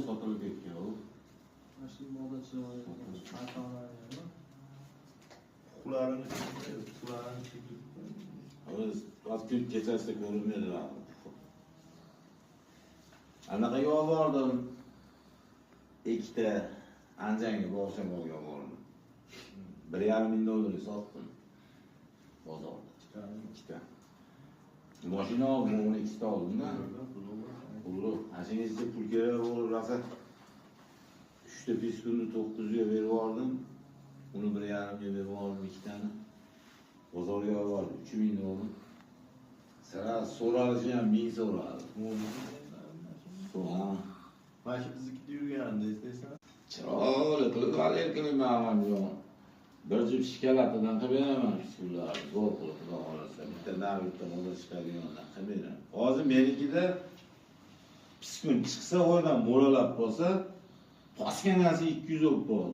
sotilib ketgan. Shu modachi ota-onalarni Ularni çekip. Biz gün kechasida ko'rinmaydilar. Anaqaga olib bordim. Ikkita Anjanga boshim olgan bordim. 1,5 ming dollarga sotdim. Bozorda. Ikkita. Mashina oldim, 12 ta oldim-da. Pulni, ashingizni pul kerak bo'lib, rosa 3 ta piskunni 900 ga berib yubordim. Uni 1,5 ga berib yubordim ikkitani. Bozorga olib bordim, 3 ming dollar. Sira so'ralishi ham 1000 so'radi. So'ra. Mana shu bizniki yurganda eslaysan. Chiroyli qilib erkinlikman yo'q. Bir juft shkalatidan qilib beraman pullar. Zo'r qilib xudo xolasa. Bitta davlatdan o'zi chiqadigandan qilib beraman. Hozir menikida piskun chiqsa, o'rdan mo'ralab qolsa, paskanasi 200 bo'lib qoladi.